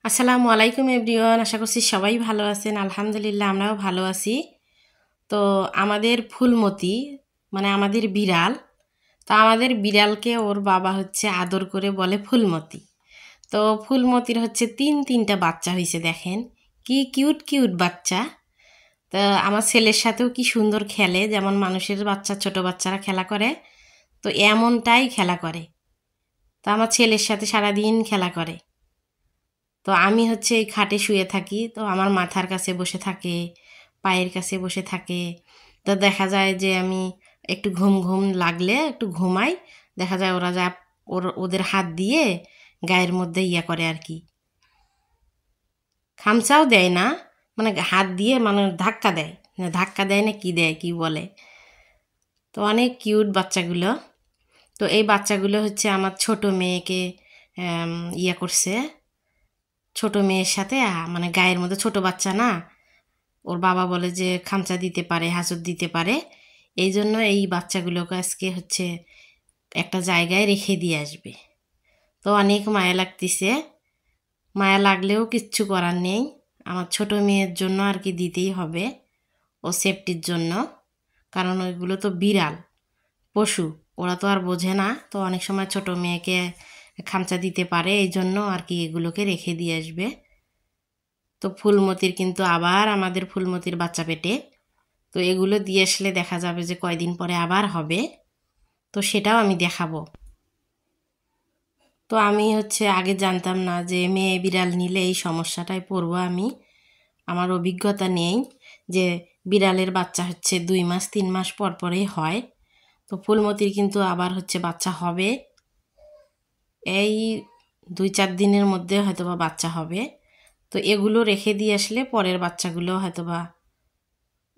আসসালামু আলাইকুম এভরিওয়ান, আশা করছি সবাই ভালো আছেন। আলহামদুলিল্লাহ আমরাও ভালো আছি। তো আমাদের ফুলমতি মানে আমাদের বিড়াল, তো আমাদের বিড়ালকে ওর বাবা হচ্ছে আদর করে বলে ফুলমতি। তো ফুলমতির হচ্ছে তিনটা বাচ্চা হয়েছে, দেখেন কি কিউট কিউট বাচ্চা। তো আমার ছেলের সাথেও কি সুন্দর খেলে, যেমন মানুষের বাচ্চা ছোট বাচ্চারা খেলা করে, তো এমনটাই খেলা করে। তো আমার ছেলের সাথে সারাদিন খেলা করে। তো আমি হচ্ছে এই খাটে শুয়ে থাকি, তো আমার মাথার কাছে বসে থাকে, পায়ের কাছে বসে থাকে। তো দেখা যায় যে আমি একটু ঘুম ঘুম লাগলে একটু ঘুমাই, দেখা যায় ওরা যা ওদের হাত দিয়ে গায়ের মধ্যে ইয়া করে আর কি, খামচাও দেয় না, মানে হাত দিয়ে মানে ধাক্কা দেয়, ধাক্কা দেয় না কি দেয় কি বলে। তো অনেক কিউট বাচ্চাগুলো। তো এই বাচ্চাগুলো হচ্ছে আমার ছোট মেয়েকে ইয়া করছে, ছোট মেয়ের সাথে মানে গায়ের মধ্যে ছোট বাচ্চা না, ওর বাবা বলে যে খামচা দিতে পারে, হাঁচড় দিতে পারে, এই জন্য এই বাচ্চাগুলোকে আজকে হচ্ছে একটা জায়গায় রেখে দিয়ে আসবে। তো অনেক মায়া লাগতেছে, মায়া লাগলেও কিচ্ছু করার নেই, আমার ছোট মেয়ের জন্য আর কি দিতেই হবে, ও সেফটির জন্য। কারণ ওইগুলো তো বিড়াল পশু, ওরা তো আর বোঝে না, তো অনেক সময় ছোট মেয়েকে খামচা দিতে পারে, এই জন্য আর কি এগুলোকে রেখে দিয়ে আসবে। তো ফুলমতির কিন্তু আবার আমাদের ফুলমতির বাচ্চা পেটে, তো এগুলো দিয়ে আসলে দেখা যাবে যে কয়দিন পরে আবার হবে, তো সেটাও আমি দেখাবো। তো আমি হচ্ছে আগে জানতাম না যে মেয়ে বিড়াল নিলে এই সমস্যাটায় পড়বো আমি, আমার অভিজ্ঞতা নেই যে বিড়ালের বাচ্চা হচ্ছে 2 মাস 3 মাস পর পরেই হয়। তো ফুলমতির কিন্তু আবার হচ্ছে বাচ্চা হবে, এই 2-4 দিনের মধ্যে হয়তোবা বাচ্চা হবে। তো এগুলো রেখে দিয়ে আসলে পরের বাচ্চাগুলো হয়তোবা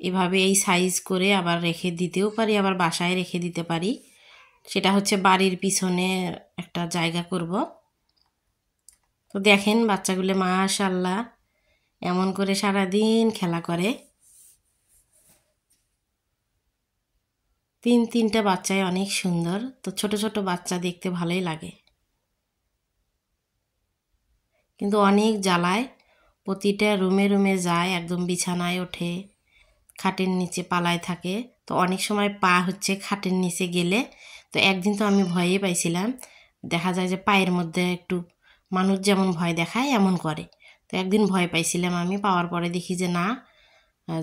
এভাবে এই সাইজ করে আবার রেখে দিতেও পারি, আবার বাসায় রেখে দিতে পারি, সেটা হচ্ছে বাড়ির পিছনে একটা জায়গা করব। তো দেখেন বাচ্চাগুলো মাশাআল্লাহ এমন করে সারাদিন খেলা করে, তিনটা বাচ্চাই অনেক সুন্দর। তো ছোট ছোট বাচ্চা দেখতে ভালোই লাগে, কিন্তু অনেক জ্বালায়, প্রতিটা রুমে রুমে যায়, একদম বিছানায় ওঠে, খাটের নিচে পালায় থাকে। তো অনেক সময় পা হচ্ছে খাটের নিচে গেলে, তো একদিন তো আমি ভয়ই পাইছিলাম, দেখা যায় যে পায়ের মধ্যে একটু মানুষ যেমন ভয় দেখায় এমন করে। তো একদিন ভয় পাইছিলাম আমি, পাওয়ার পরে দেখি যে না,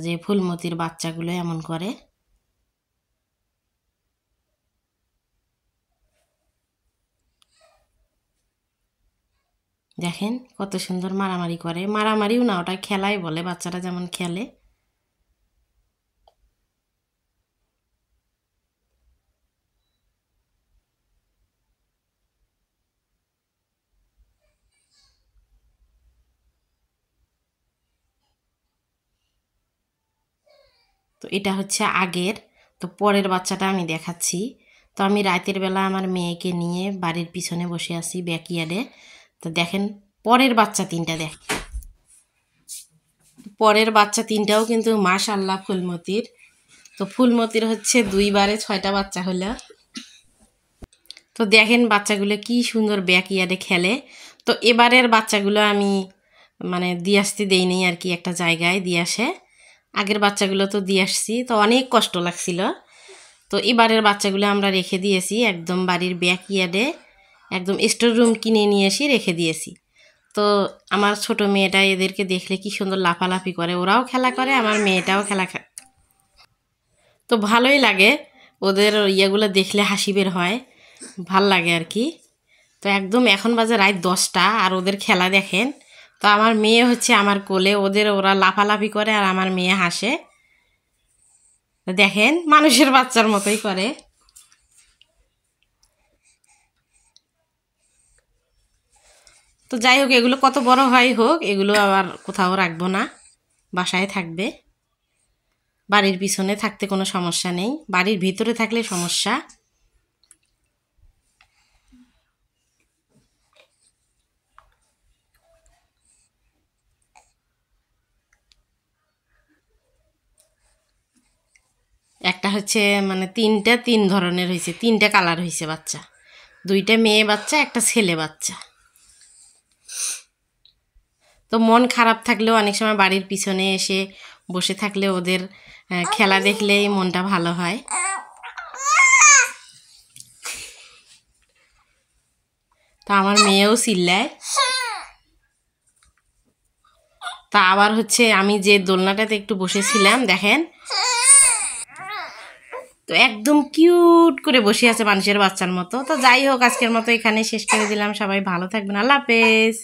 যে ফুলমতির বাচ্চাগুলো এমন করে। দেখেন কত সুন্দর মারামারি করে, মারামারিও না, ওটা খেলাই বলে, বাচ্চারা যেমন খেলে। তো এটা হচ্ছে আগের, তো পরের বাচ্চাটা আমি দেখাচ্ছি। তো আমি রাতের বেলা আমার মেয়েকে নিয়ে বাড়ির পিছনে বসে আছি ব্যাকইয়ার্ডে। তো দেখেন পরের বাচ্চা তিনটা, দেখ পরের বাচ্চা তিনটাও কিন্তু মাশাআল্লাহ ফুলমতির। তো ফুলমতির হচ্ছে 2 বারে 6টা বাচ্চা হলো। তো দেখেন বাচ্চাগুলো কি সুন্দর ব্যাকইয়ার্ডে খেলে। তো এবারের বাচ্চাগুলো আমি মানে দিয়ে আসতে দেইনি আর কি, একটা জায়গায় দিয়ে আসে। আগের বাচ্চাগুলো তো দিয়ে আসছি, তো অনেক কষ্ট লাগছিল। তো এবারের বাচ্চাগুলো আমরা রেখে দিয়েছি একদম বাড়ির ব্যাকইয়ার্ডে, একদম স্টোর রুম কিনে নিয়ে এসে রেখে দিয়েছি। তো আমার ছোট মেয়েটা এদেরকে দেখলে কি সুন্দর লাফালাফি করে, ওরাও খেলা করে, আমার মেয়েটাও খেলা। তো ভালোই লাগে, ওদের ইয়েগুলো দেখলে হাসি বের হয়, ভাল লাগে আর কি। তো একদম এখন বাজে রাত 10টা, আর ওদের খেলা দেখেন। তো আমার মেয়ে হচ্ছে আমার কোলে, ওরা লাফালাফি করে আর আমার মেয়ে হাসে। তো দেখেন মানুষের বাচ্চার মতোই করে। তো যাই হোক, এগুলো কত বড় হয় হোক, এগুলো আবার কোথাও রাখবো না, বাসায় থাকবে। বাড়ির পিছনে থাকতে কোনো সমস্যা নেই, বাড়ির ভিতরে থাকলে সমস্যা। একটা হচ্ছে মানে তিন ধরনের হয়েছে, 3টা কালার হয়েছে বাচ্চা, 2টা মেয়ে বাচ্চা, একটা ছেলে বাচ্চা। তো মন খারাপ থাকলেও অনেক সময় বাড়ির পিছনে এসে বসে থাকলে ওদের খেলা দেখলেই মনটা ভালো হয়। তো আমার মেয়েও চিল্লায়। তা আবার হচ্ছে আমি যে দোলনাটাতে একটু বসেছিলাম দেখেন, তো একদম কিউট করে বসে আছে মানুষের বাচ্চার মতো। তো যাই হোক, আজকের মতো এখানে শেষ করে দিলাম। সবাই ভালো থাকবেন, আল্লাহ হাফেজ।